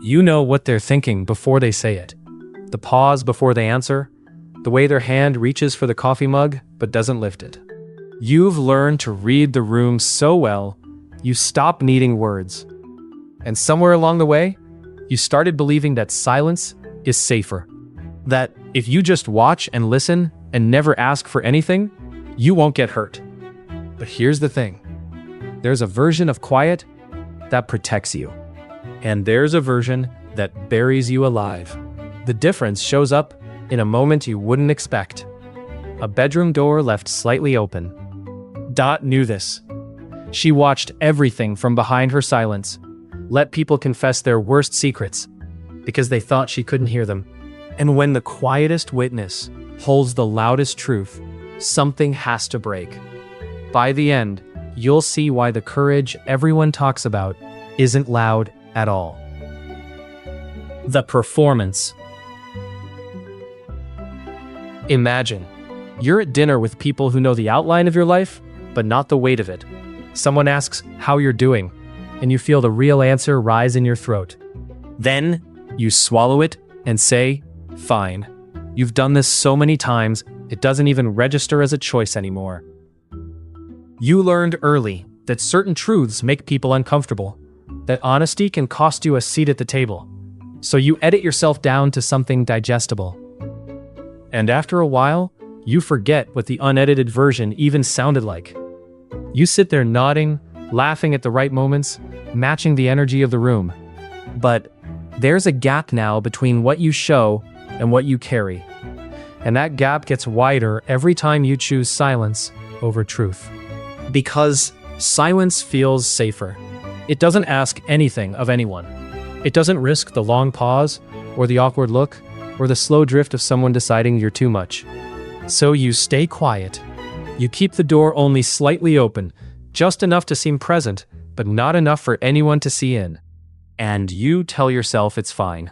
You know what they're thinking before they say it. The pause before they answer, the way their hand reaches for the coffee mug but doesn't lift it. You've learned to read the room so well, you stop needing words. And somewhere along the way, you started believing that silence is safer. That if you just watch and listen and never ask for anything, you won't get hurt. But here's the thing. There's a version of quiet that protects you. And there's a version that buries you alive. The difference shows up in a moment you wouldn't expect. A bedroom door left slightly open. Dot knew this. She watched everything from behind her silence, let people confess their worst secrets because they thought she couldn't hear them. And when the quietest witness holds the loudest truth, something has to break. By the end, you'll see why the courage everyone talks about isn't loud at all. The performance. Imagine, you're at dinner with people who know the outline of your life, but not the weight of it. Someone asks how you're doing, and you feel the real answer rise in your throat. Then, you swallow it and say, fine. You've done this so many times, it doesn't even register as a choice anymore. You learned early that certain truths make people uncomfortable, that honesty can cost you a seat at the table. So you edit yourself down to something digestible. And after a while, you forget what the unedited version even sounded like. You sit there nodding, laughing at the right moments, matching the energy of the room. But there's a gap now between what you show and what you carry. And that gap gets wider every time you choose silence over truth. Because silence feels safer. It doesn't ask anything of anyone. It doesn't risk the long pause, or the awkward look, or the slow drift of someone deciding you're too much. So you stay quiet. You keep the door only slightly open, just enough to seem present, but not enough for anyone to see in. And you tell yourself it's fine,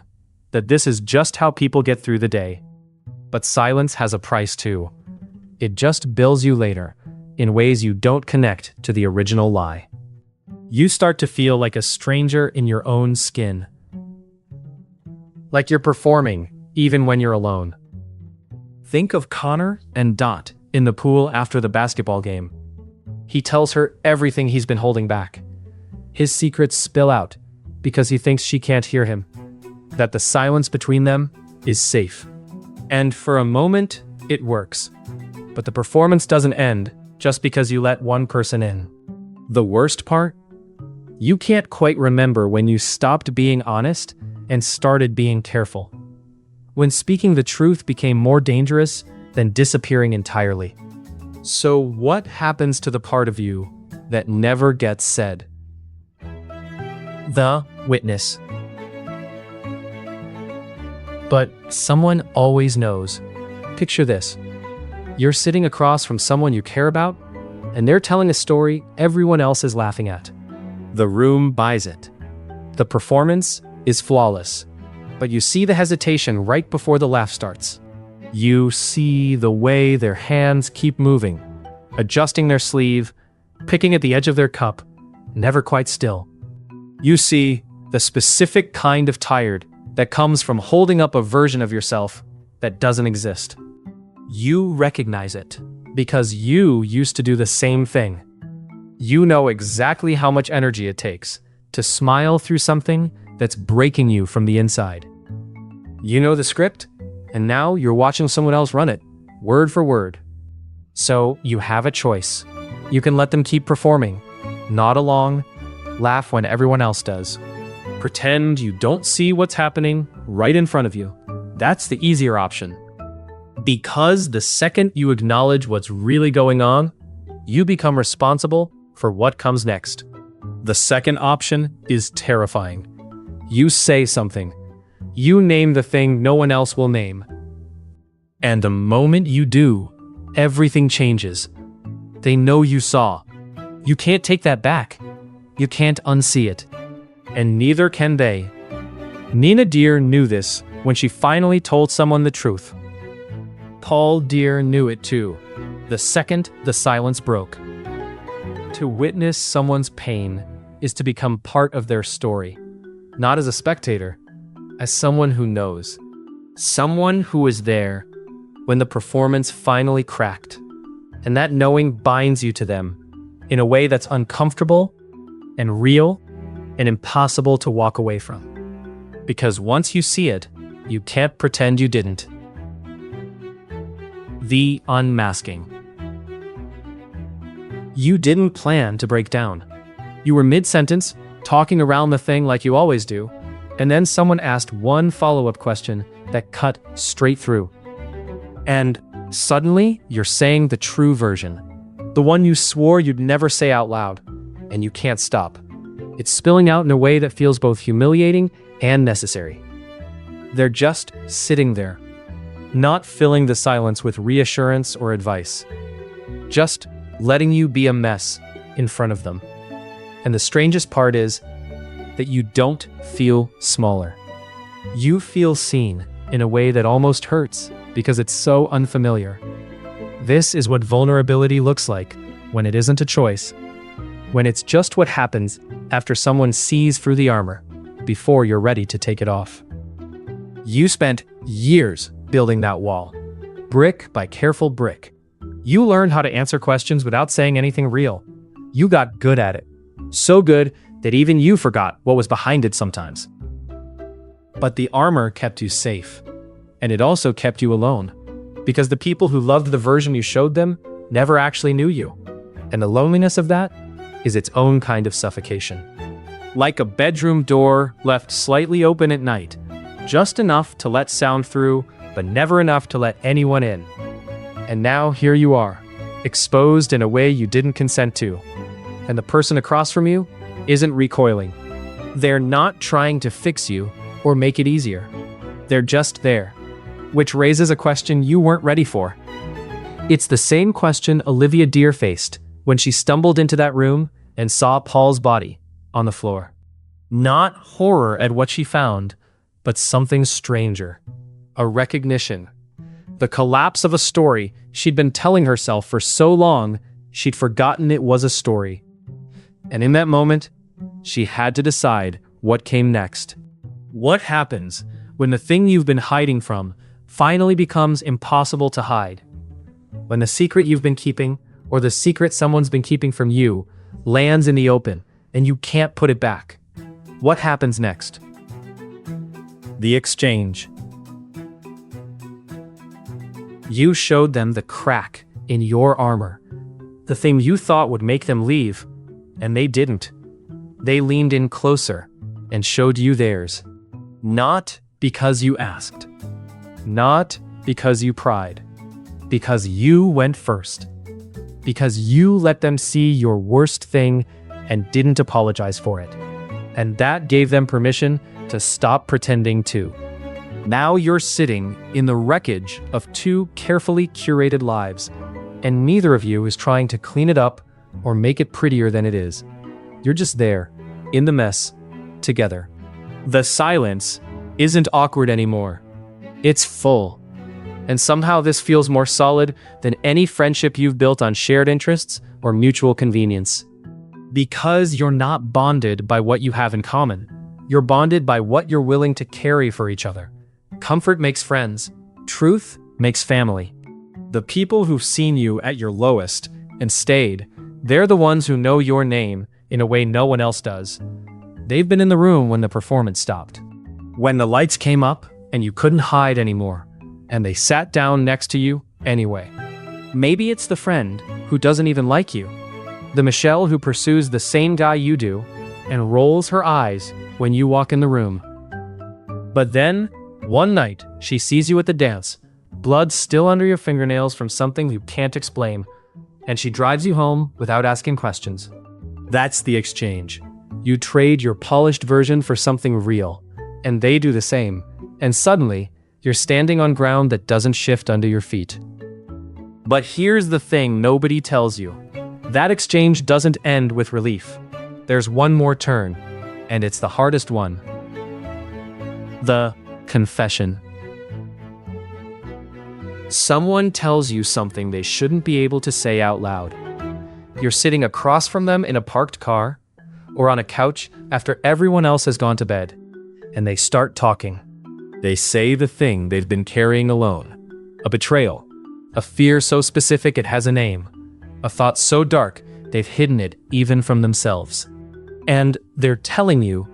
that this is just how people get through the day. But silence has a price too. It just bills you later, in ways you don't connect to the original lie. You start to feel like a stranger in your own skin. Like you're performing, even when you're alone. Think of Connor and Dot in the pool after the basketball game. He tells her everything he's been holding back. His secrets spill out because he thinks she can't hear him. That the silence between them is safe. And for a moment, it works. But the performance doesn't end just because you let one person in. The worst part? You can't quite remember when you stopped being honest and started being careful. When speaking the truth became more dangerous than disappearing entirely. So what happens to the part of you that never gets said? The witness. But someone always knows. Picture this. You're sitting across from someone you care about, and they're telling a story everyone else is laughing at. The room buys it. The performance is flawless, but you see the hesitation right before the laugh starts. You see the way their hands keep moving, adjusting their sleeve, picking at the edge of their cup, never quite still. You see the specific kind of tired that comes from holding up a version of yourself that doesn't exist. You recognize it because you used to do the same thing. You know exactly how much energy it takes to smile through something that's breaking you from the inside. You know the script, and now you're watching someone else run it, word for word. So you have a choice. You can let them keep performing, nod along, laugh when everyone else does. Pretend you don't see what's happening right in front of you. That's the easier option. Because the second you acknowledge what's really going on, you become responsible for what comes next. The second option is terrifying. You say something. You name the thing no one else will name. And the moment you do, everything changes. They know you saw. You can't take that back. You can't unsee it. And neither can they. Nina Deer knew this when she finally told someone the truth. Paul Deer knew it too, the second the silence broke. To witness someone's pain is to become part of their story. not as a spectator, as someone who knows. Someone who was there when the performance finally cracked. And that knowing binds you to them in a way that's uncomfortable and real and impossible to walk away from. Because once you see it, you can't pretend you didn't. The unmasking. You didn't plan to break down. You were mid-sentence, talking around the thing like you always do, and then someone asked one follow-up question that cut straight through. And suddenly, you're saying the true version. The one you swore you'd never say out loud, and you can't stop. It's spilling out in a way that feels both humiliating and necessary. They're just sitting there, not filling the silence with reassurance or advice, just letting you be a mess in front of them. And the strangest part is that you don't feel smaller. You feel seen in a way that almost hurts because it's so unfamiliar. This is what vulnerability looks like when it isn't a choice, when it's just what happens after someone sees through the armor before you're ready to take it off. You spent years building that wall, brick by careful brick. You learned how to answer questions without saying anything real. You got good at it, so good that even you forgot what was behind it sometimes. But the armor kept you safe, and it also kept you alone, because the people who loved the version you showed them never actually knew you. And the loneliness of that is its own kind of suffocation. Like a bedroom door left slightly open at night, just enough to let sound through, but never enough to let anyone in. And now here you are, exposed in a way you didn't consent to. And the person across from you isn't recoiling. They're not trying to fix you or make it easier. They're just there, which raises a question you weren't ready for. It's the same question Olivia Deer faced when she stumbled into that room and saw Paul's body on the floor. Not horror at what she found, but something stranger. A recognition. The collapse of a story she'd been telling herself for so long, she'd forgotten it was a story. And in that moment, she had to decide what came next. What happens when the thing you've been hiding from finally becomes impossible to hide? When the secret you've been keeping, or the secret someone's been keeping from you, lands in the open and you can't put it back. What happens next? The exchange. You showed them the crack in your armor, the thing you thought would make them leave, and they didn't. They leaned in closer and showed you theirs. Not because you asked. Not because you pried. Because you went first. Because you let them see your worst thing and didn't apologize for it. And that gave them permission to stop pretending too. Now you're sitting in the wreckage of two carefully curated lives, and neither of you is trying to clean it up or make it prettier than it is. You're just there, in the mess, together. The silence isn't awkward anymore. It's full. And somehow this feels more solid than any friendship you've built on shared interests or mutual convenience. Because you're not bonded by what you have in common. You're bonded by what you're willing to carry for each other. Comfort makes friends. Truth makes family. The people who've seen you at your lowest and stayed, they're the ones who know your name in a way no one else does. They've been in the room when the performance stopped. When the lights came up and you couldn't hide anymore. And they sat down next to you anyway. Maybe it's the friend who doesn't even like you. The Michelle who pursues the same guy you do and rolls her eyes when you walk in the room. But then, one night, she sees you at the dance, blood still under your fingernails from something you can't explain, and she drives you home without asking questions. That's the exchange. You trade your polished version for something real, and they do the same, and suddenly, you're standing on ground that doesn't shift under your feet. But here's the thing nobody tells you. That exchange doesn't end with relief. There's one more turn, and it's the hardest one. The confession. Someone tells you something they shouldn't be able to say out loud. You're sitting across from them in a parked car, or on a couch after everyone else has gone to bed. and they start talking. They say the thing they've been carrying alone. A betrayal. A fear so specific it has a name. A thought so dark they've hidden it even from themselves. And they're telling you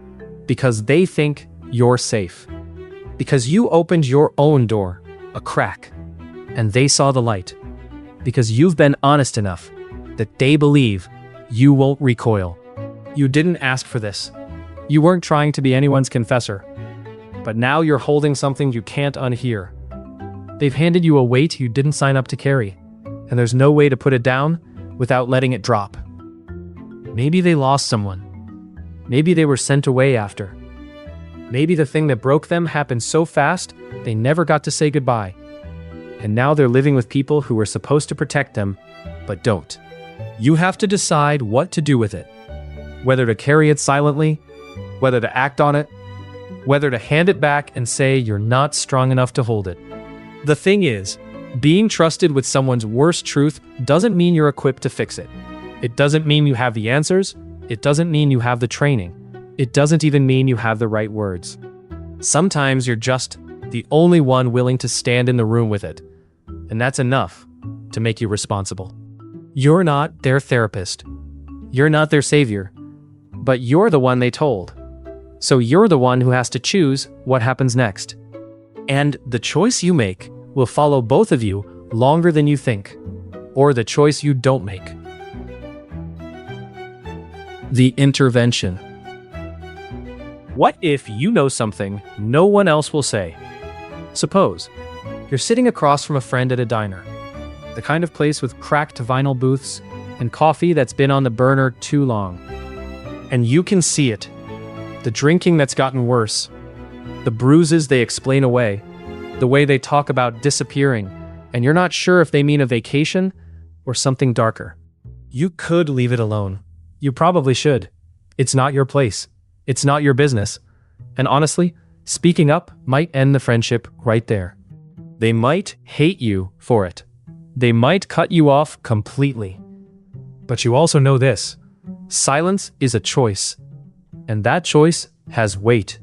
because they think you're safe. Because you opened your own door, a crack, and they saw the light. Because you've been honest enough that they believe you won't recoil. You didn't ask for this. You weren't trying to be anyone's confessor. But now you're holding something you can't unhear. They've handed you a weight you didn't sign up to carry, and there's no way to put it down without letting it drop. Maybe they lost someone. Maybe they were sent away after. Maybe the thing that broke them happened so fast they never got to say goodbye. And now they're living with people who were supposed to protect them, but don't. You have to decide what to do with it. Whether to carry it silently, whether to act on it, whether to hand it back and say you're not strong enough to hold it. The thing is, being trusted with someone's worst truth doesn't mean you're equipped to fix it. It doesn't mean you have the answers. It doesn't mean you have the training. It doesn't even mean you have the right words. Sometimes you're just the only one willing to stand in the room with it, and that's enough to make you responsible. You're not their therapist. You're not their savior, but you're the one they told. So you're the one who has to choose what happens next. And the choice you make will follow both of you longer than you think, or the choice you don't make. The intervention. What if you know something no one else will say? Suppose you're sitting across from a friend at a diner, the kind of place with cracked vinyl booths and coffee that's been on the burner too long. And you can see it. The drinking that's gotten worse. The bruises they explain away. The way they talk about disappearing. And you're not sure if they mean a vacation or something darker. You could leave it alone. You probably should. It's not your place. It's not your business. And honestly, speaking up might end the friendship right there. They might hate you for it. They might cut you off completely. But you also know this. Silence is a choice. And that choice has weight.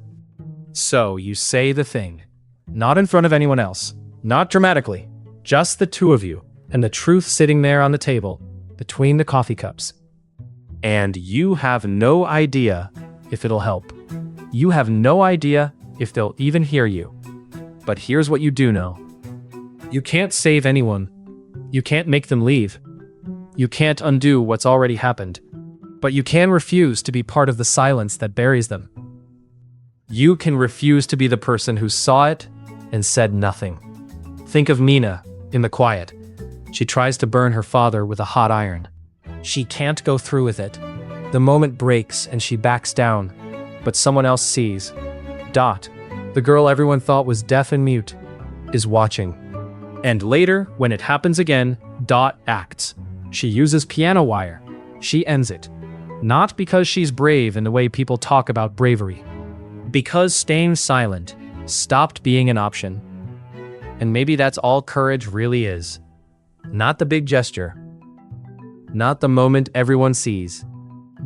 So you say the thing. Not in front of anyone else. Not dramatically. Just the two of you. And the truth sitting there on the table, between the coffee cups. And you have no idea if it'll help. You have no idea if they'll even hear you. But here's what you do know. You can't save anyone. You can't make them leave. You can't undo what's already happened. But you can refuse to be part of the silence that buries them. You can refuse to be the person who saw it and said nothing. Think of Mina in The Quiet. She tries to burn her father with a hot iron. She can't go through with it. The moment breaks and she backs down, but someone else sees. Dot, the girl everyone thought was deaf and mute, is watching. And later, when it happens again, Dot acts. She uses piano wire. She ends it. Not because she's brave in the way people talk about bravery. Because staying silent stopped being an option. And maybe that's all courage really is. Not the big gesture. Not the moment everyone sees.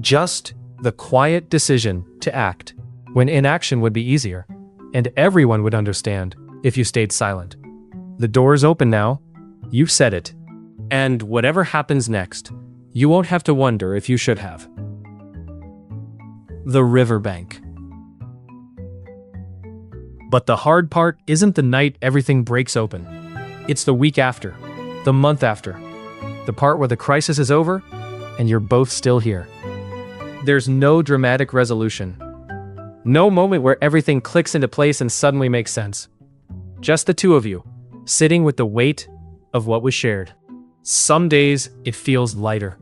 Just the quiet decision to act, when inaction would be easier, and everyone would understand if you stayed silent. The door's open now. You've said it. And whatever happens next, you won't have to wonder if you should have. The Riverbank. But the hard part isn't the night everything breaks open. It's the week after, the month after, the part where the crisis is over and you're both still here. There's no dramatic resolution. No moment where everything clicks into place and suddenly makes sense. Just the two of you, sitting with the weight of what was shared. Some days it feels lighter,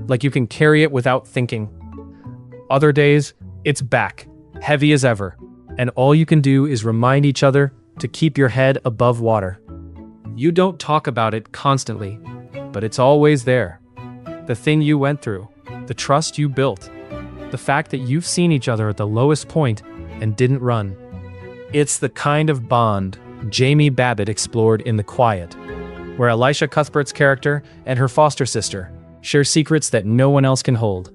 like you can carry it without thinking. Other days, it's back, heavy as ever, and all you can do is remind each other to keep your head above water. You don't talk about it constantly, but it's always there. The thing you went through, the trust you built, the fact that you've seen each other at the lowest point and didn't run. It's the kind of bond Jamie Babbitt explored in The Quiet, where Elisha Cuthbert's character and her foster sister share secrets that no one else can hold.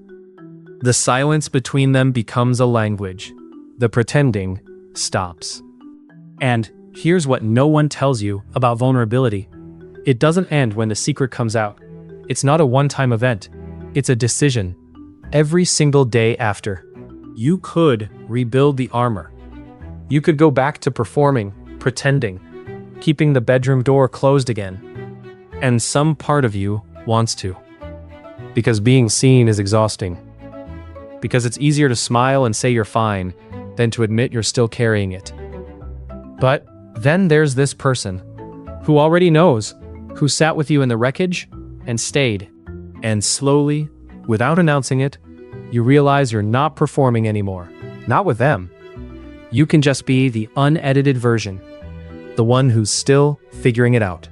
The silence between them becomes a language, the pretending stops. And here's what no one tells you about vulnerability. It doesn't end when the secret comes out. It's not a one-time event. It's a decision. Every single day after. You could rebuild the armor. You could go back to performing, pretending, keeping the bedroom door closed again. And some part of you wants to. Because being seen is exhausting. Because it's easier to smile and say you're fine than to admit you're still carrying it. But then there's this person who already knows, who sat with you in the wreckage and stayed. And slowly, without announcing it, you realize you're not performing anymore. Not with them. You can just be the unedited version. The one who's still figuring it out.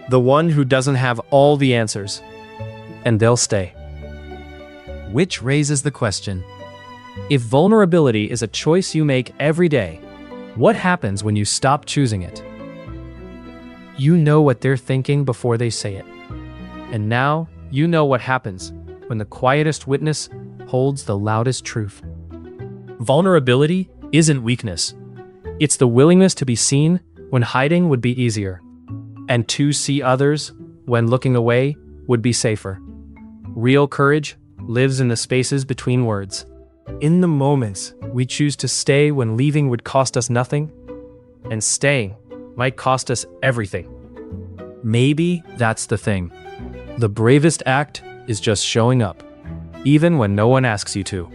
The one who doesn't have all the answers. And they'll stay. Which raises the question, if vulnerability is a choice you make every day, what happens when you stop choosing it? You know what they're thinking before they say it. And now you know what happens when the quietest witness holds the loudest truth. Vulnerability isn't weakness. It's the willingness to be seen when hiding would be easier, and to see others when looking away would be safer. Real courage lives in the spaces between words. In the moments we choose to stay when leaving would cost us nothing, and staying might cost us everything. Maybe that's the thing. The bravest act is just showing up, even when no one asks you to.